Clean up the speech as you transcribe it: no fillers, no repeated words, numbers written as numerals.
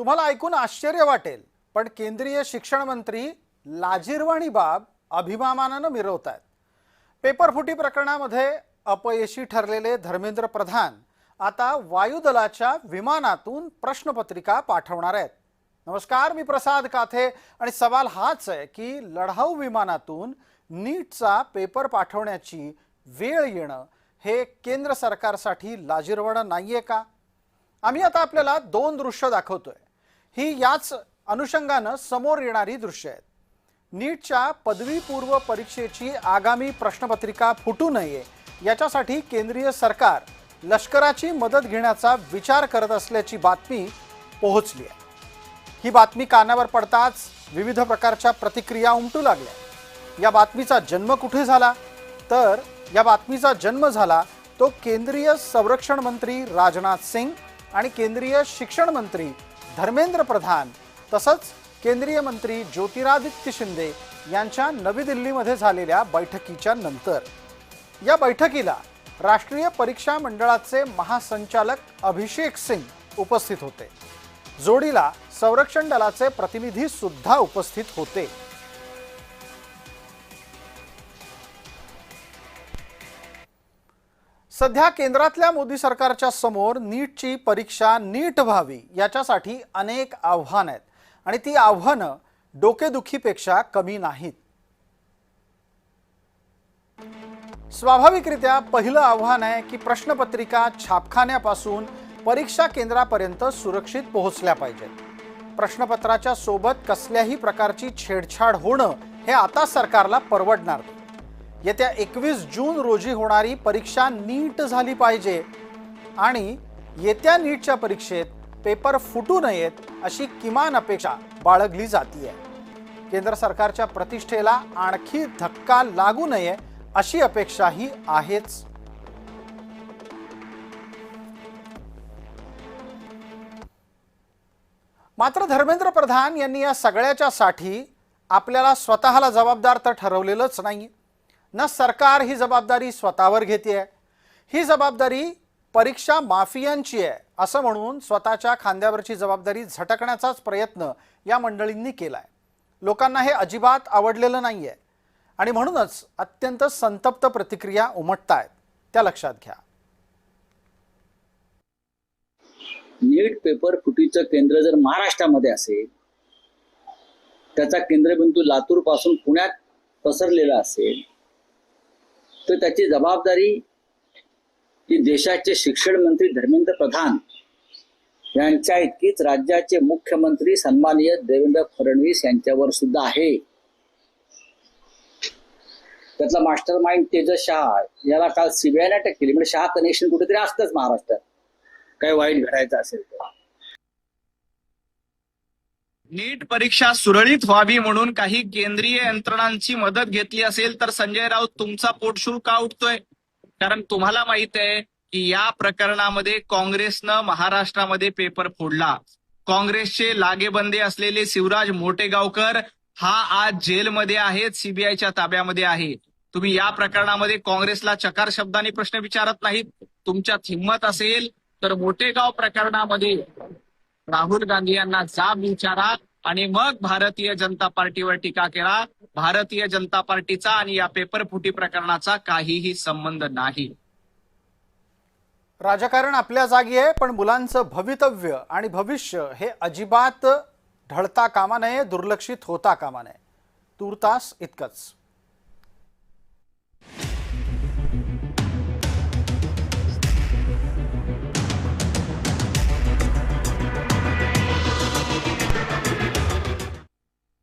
तुम्हाला ऐकून आश्चर्य वाटेल, पण केंद्रीय शिक्षण मंत्री लाजिरवाणी बाब अभिमानानं मिरवतायत। पेपरफुटी प्रकरणामध्ये अपयशी ठरलेले धर्मेंद्र प्रधान आता वायुदलाच्या विमानातून प्रश्नपत्रिका पाठवणार आहेत। नमस्कार, मी प्रसाद काथे आणि सवाल हाच आहे की लढाऊ विमानातून नीटचा पेपर पाठवण्याची वेळ येणं हे केंद्र सरकारसाठी लाजिरवाणं नाहीये का? आम्ही आता आपल्याला दोन दृश्य दाखवतोय। ही याच अनुषंगानं समोर येणारी दृश्य आहेत। नीटच्या पदवीपूर्व परीक्षेची आगामी प्रश्नपत्रिका फुटू नये याच्यासाठी केंद्रीय सरकार लष्कराची मदत घेण्याचा विचार करत असल्याची बातमी पोहोचली आहे। ही बातमी कानावर पडताच विविध प्रकारच्या प्रतिक्रिया उमटू लागल्या। या बातमीचा जन्म कुठे झाला? तर या बातमीचा जन्म झाला तो केंद्रीय संरक्षण मंत्री राजनाथ सिंग आणि केंद्रीय शिक्षण मंत्री धर्मेंद्र प्रधान तसंच केंद्रीय मंत्री ज्योतिरादित्य शिंदे यांच्या नवी दिल्लीमध्ये झालेल्या बैठकीच्या नंतर। या बैठकीला राष्ट्रीय परीक्षा मंडळाचे महासंचालक अभिषेक सिंग उपस्थित होते। जोडीला संरक्षण दलाचे प्रतिनिधी सुद्धा उपस्थित होते। सध्या केंद्रातल्या मोदी सरकारच्या समोर नीटची परीक्षा नीट व्हावी याच्यासाठी अनेक आव्हानं आहेत आणि ती आव्हानं डोकेदुखीपेक्षा कमी नाहीत। स्वाभाविकरित्या पहिलं आव्हान आहे की प्रश्नपत्रिका छापखान्यापासून परीक्षा केंद्रापर्यंत सुरक्षित पोहोचल्या पाहिजेत। प्रश्नपत्राच्या सोबत कसल्याही प्रकारची छेडछाड होणं हे आता सरकारला परवडणार नाही। येत्या 21 जून रोजी होणारी परीक्षा नीट झाली पाहिजे आणि येत्या नीटच्या परीक्षेत पेपर फुटू नयेत अशी किमान अपेक्षा बाळगली जातीये। केंद्र सरकारच्या प्रतिष्ठेला आणखी धक्का लागू नये अशी अपेक्षाही आहेच। मात्र धर्मेंद्र प्रधान यांनी या सगळ्याच्यासाठी आपल्याला स्वतःला जबाबदार तर ठरवलेलंच नाही ना। सरकार ही जबाबदारी स्वतःवर घेते। ही जबाबदारी परीक्षा माफियांची आहे असं म्हणून स्वतःच्या खांद्यावरची जबाबदारी झटकण्याचाच प्रयत्न या मंडळींनी केलाय। लोकांना हे अजिबात आवडलेलं नाहीये आणि म्हणूनच अत्यंत संतप्त प्रतिक्रिया उमटतायत, त्या लक्षात घ्या। नीट पेपर फुटीचं केंद्र जर महाराष्ट्रामध्ये असेल, त्याचा केंद्रबिंदू लातूर पासून पुण्यात पसरलेला असेल, तर त्याची जबाबदारी ही देशाचे शिक्षण मंत्री धर्मेंद्र प्रधान यांच्या इतकीच राज्याचे मुख्यमंत्री सन्माननीय देवेंद्र फडणवीस यांच्यावर सुद्धा आहे। त्यातला मास्टर माइंड तेजस शहा याला काल सीबीआयने अटक केली। म्हणजे शहा कनेक्शन कुठेतरी असतंच महाराष्ट्रात, काही वाईट घडायचं असेल तर। नीट परीक्षा सुरळीत व्हावी म्हणून काही केंद्रीय यंत्रणांची मदत घेतली असेल तर संजय राऊत तुमचा पोटशूळ का उठतोय? कारण तुम्हाला माहित आहे की या प्रकरणामध्ये काँग्रेसनं महाराष्ट्रामध्ये पेपर फोडला। काँग्रेसचे लागेबंदे असलेले शिवराज मोटेगावकर हा आज जेलमध्ये आहेत, सीबीआयच्या ताब्यामध्ये आहे। तुम्ही या प्रकरणामध्ये काँग्रेसला चकार शब्दाने प्रश्न विचारत नाहीत। तुमच्यात हिंमत असेल तर मोटेगाव प्रकरणामध्ये राहुल गांधी यांना जाब विचारा आणि मग भारतीय जनता पार्टीवर टीका करा। भारतीय जनता पार्टीचा आणि या पेपर फुटी प्रकरणाचा काहीही संबंध नाही। राजकारण आपल्या जागी आहे, पण मुलांचं भवितव्य आणि भविष्य हे अजिबात ढळता कामा नये, दुर्लक्षित होता कामा नये। तूर्तास इतकंच।